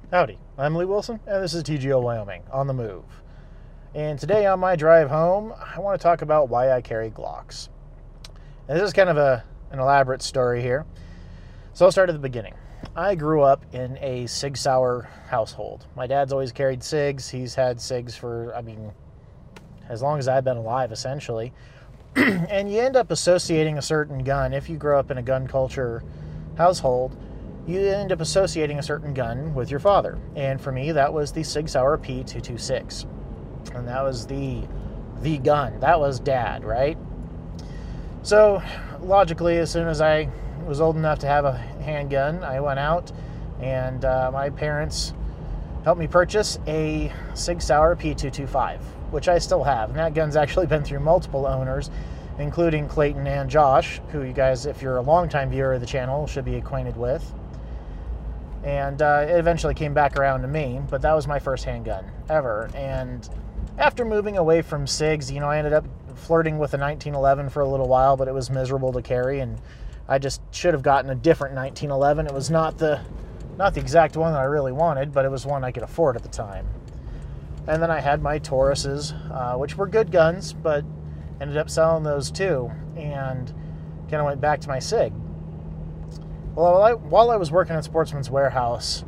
Howdy, I'm Lee Wilson, and this is TGO Wyoming, on the move. And today on my drive home, I want to talk about why I carry Glocks. And this is kind of an elaborate story here. So I'll start at the beginning. I grew up in a Sig Sauer household. My dad's always carried SIGs. He's had SIGs for, as long as I've been alive, essentially. And you end up associating a certain gun. If you grow up in a gun culture household, you end up associating a certain gun with your father. And for me, that was the Sig Sauer P226. And that was the gun. That was dad, right? So, logically, as soon as I was old enough to have a handgun, I went out and my parents helped me purchase a Sig Sauer P225, which I still have. And that gun's actually been through multiple owners, including Clayton and Josh, who you guys, if you're a longtime viewer of the channel, should be acquainted with. And it eventually came back around to me, but that was my first handgun ever. And after moving away from SIGs, I ended up flirting with a 1911 for a little while, but it was miserable to carry, and I just should have gotten a different 1911. It was not the exact one that I really wanted, but it was one I could afford at the time. And then I had my Tauruses, which were good guns, but ended up selling those too, and kind of went back to my SIG. Well, while I was working at Sportsman's Warehouse,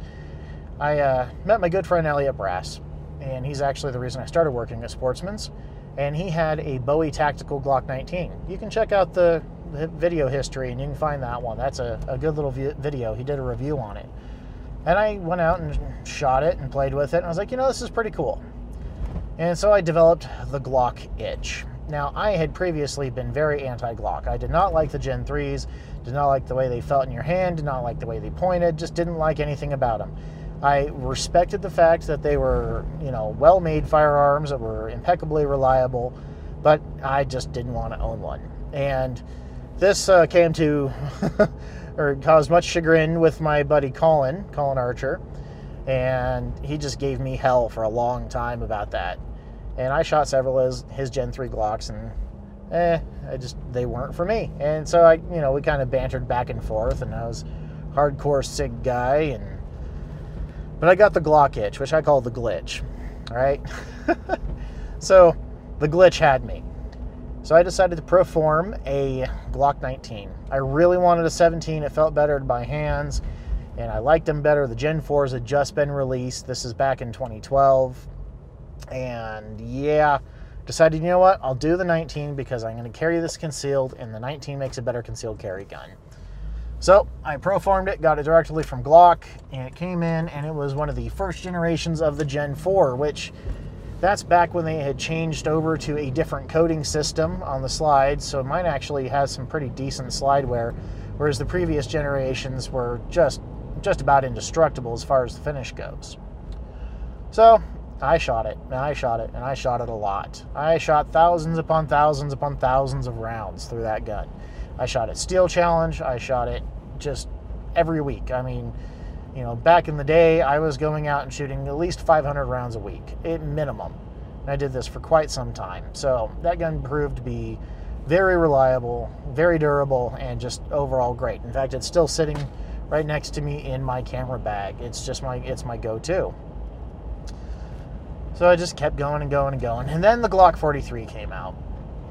I met my good friend Elliot Brass, and he's actually the reason I started working at Sportsman's, and he had a Bowie Tactical Glock 19. You can check out the video history, and you can find that one. That's a good little video. He did a review on it. And I went out and shot it and played with it, and I was like, this is pretty cool. And so I developed the Glock itch. Now, I had previously been very anti-Glock. I did not like the Gen 3s, did not like the way they felt in your hand, did not like the way they pointed, just didn't like anything about them. I respected the fact that they were, well-made firearms that were impeccably reliable, but I just didn't want to own one. And this came to, or caused much chagrin with my buddy Colin Archer, and he just gave me hell for a long time about that. And I shot several of his Gen 3 Glocks, and they weren't for me. And so we kind of bantered back and forth, and I was a hardcore SIG guy, but I got the Glock itch, which I call the glitch, all right? So the glitch had me. So I decided to perform a Glock 19. I really wanted a 17. It felt better in my hands, and I liked them better. The Gen 4s had just been released. This is back in 2012. And decided, you know what, I'll do the 19 because I'm going to carry this concealed, and the 19 makes a better concealed carry gun. So I proformed it, got it directly from Glock, and it came in, and it was one of the first generations of the Gen 4, which that's back when they had changed over to a different coating system on the slides. So mine actually has some pretty decent slide wear, whereas the previous generations were just about indestructible as far as the finish goes. So I shot it, and I shot it, and I shot it a lot. I shot thousands upon thousands upon thousands of rounds through that gun. I shot it Steel Challenge. I shot it just every week. Back in the day, I was going out and shooting at least 500 rounds a week, at minimum. And I did this for quite some time. So that gun proved to be very reliable, very durable, and just overall great. In fact, it's still sitting right next to me in my camera bag. It's my go-to. So I just kept going and going and going. And then the Glock 43 came out.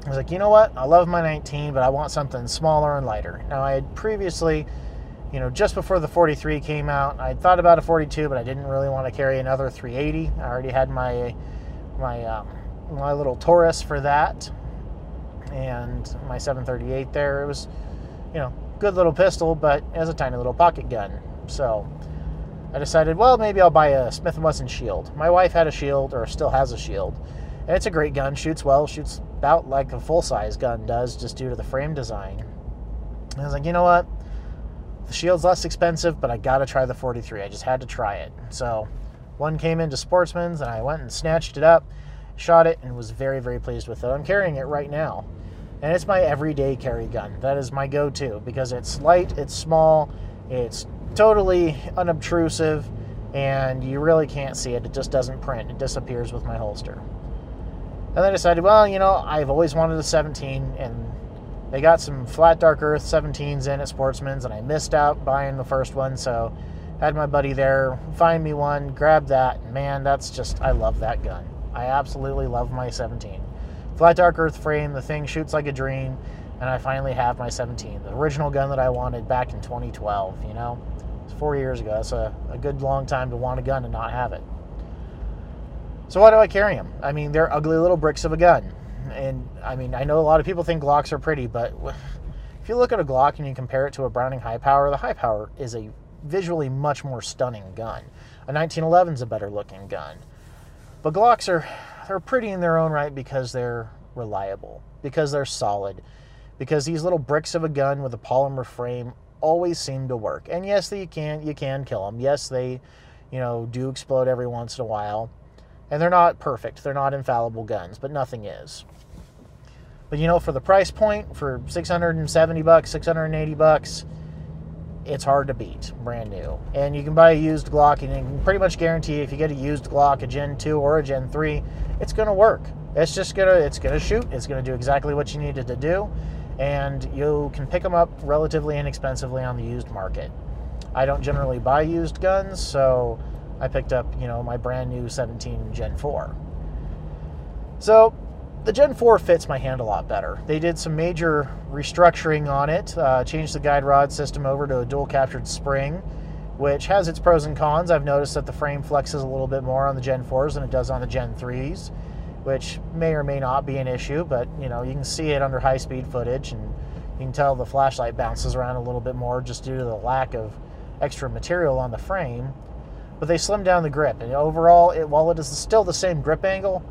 I was like, you know what? I love my 19, but I want something smaller and lighter. Now, I had previously, just before the 43 came out, I thought about a 42, but I didn't really want to carry another 380. I already had my little Taurus for that, and my 738 there. It was, good little pistol, but it has a tiny little pocket gun. So I decided, well, maybe I'll buy a Smith & Wesson Shield. My wife had a Shield, or still has a Shield, and it's a great gun. Shoots well, shoots about like a full-size gun does, just due to the frame design. And I was like, you know what? The Shield's less expensive, but I gotta try the 43. I just had to try it. So one came into Sportsman's, and I went and snatched it up, shot it, and was very, very pleased with it. I'm carrying it right now, and it's my everyday carry gun. That is my go-to, because it's light, it's small, it's totally unobtrusive, and you really can't see it. It just doesn't print. It disappears with my holster. And I decided, well, I've always wanted a 17, and they got some flat dark earth 17s in at Sportsman's, and I missed out buying the first one, so Had my buddy there find me one, grab that. Man, that's just, I love that gun. I absolutely love my 17. Flat dark earth frame, the thing shoots like a dream, and I finally have my 17. The original gun that I wanted back in 2012, you know? It's 4 years ago. That's a good long time to want a gun and not have it. So why do I carry them? I mean, they're ugly little bricks of a gun. And, I mean, I know a lot of people think Glocks are pretty, but if you look at a Glock and you compare it to a Browning High Power, the High Power is a visually much more stunning gun. A 1911 is a better looking gun. But Glocks they're pretty in their own right because they're reliable, because they're solid, because these little bricks of a gun with a polymer frame always seem to work. And yes, you can kill them. Yes, they, do explode every once in a while. And they're not perfect. They're not infallible guns, but nothing is. But for the price point, for $670, $680, it's hard to beat, brand new. And you can buy a used Glock, and you can pretty much guarantee if you get a used Glock, a Gen 2 or a Gen 3, it's going to work. It's going to shoot. It's going to do exactly what you need it to do. And you can pick them up relatively inexpensively on the used market. I don't generally buy used guns, so I picked up, my brand new 17 Gen 4. So the Gen 4 fits my hand a lot better. They did some major restructuring on it, changed the guide rod system over to a dual captured spring, which has its pros and cons. I've noticed that the frame flexes a little bit more on the Gen 4s than it does on the Gen 3s, which may or may not be an issue, but you can see it under high-speed footage, and you can tell the flashlight bounces around a little bit more just due to the lack of extra material on the frame. But they slimmed down the grip, and overall, while it is still the same grip angle,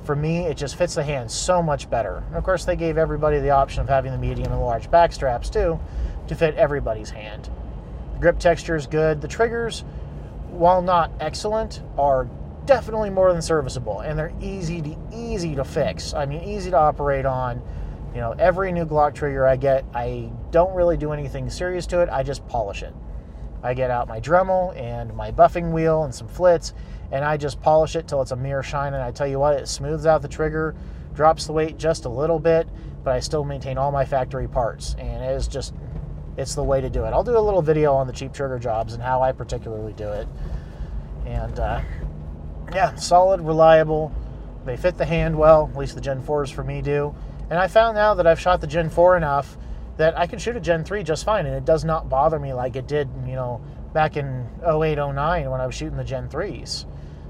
for me, it just fits the hand so much better. And of course, they gave everybody the option of having the medium and the large back straps too, to fit everybody's hand. The grip texture is good. The triggers, while not excellent, are definitely more than serviceable, and they're easy to fix. I mean, easy to operate on. Every new Glock trigger I get, I don't really do anything serious to it. I just polish it. I get out my Dremel and my buffing wheel and some flits, and I just polish it till it's a mere shine, and I tell you what, it smooths out the trigger, drops the weight just a little bit, but I still maintain all my factory parts, and it's the way to do it. I'll do a little video on the cheap trigger jobs and how I particularly do it. And yeah, solid, reliable. They fit the hand well, at least the Gen 4s for me do. And I found now that I've shot the Gen 4 enough that I can shoot a Gen 3 just fine, and it does not bother me like it did, back in 08, 09 when I was shooting the Gen 3s.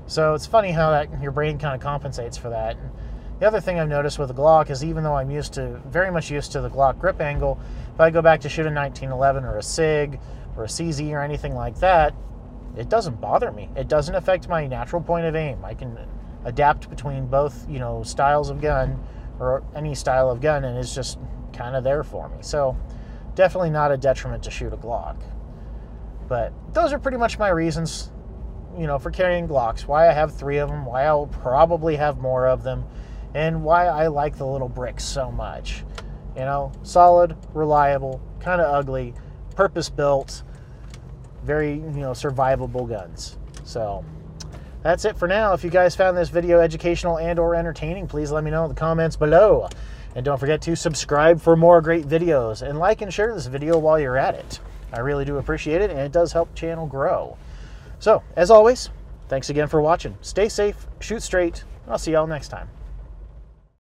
So it's funny how your brain kind of compensates for that. And the other thing I've noticed with the Glock is even though I'm very much used to the Glock grip angle, if I go back to shoot a 1911 or a SIG or a CZ or anything like that, it doesn't bother me. It doesn't affect my natural point of aim. I can adapt between both, styles of gun or any style of gun, and it's just kind of there for me. So definitely not a detriment to shoot a Glock. But those are pretty much my reasons, for carrying Glocks, why I have 3 of them, why I'll probably have more of them, and why I like the little bricks so much. Solid, reliable, kind of ugly, purpose-built, very, survivable guns. So that's it for now. If you guys found this video educational and or entertaining, please let me know in the comments below. And don't forget to subscribe for more great videos, and like and share this video while you're at it. I really do appreciate it, and it does help the channel grow. So, as always, thanks again for watching. Stay safe, shoot straight, and I'll see y'all next time.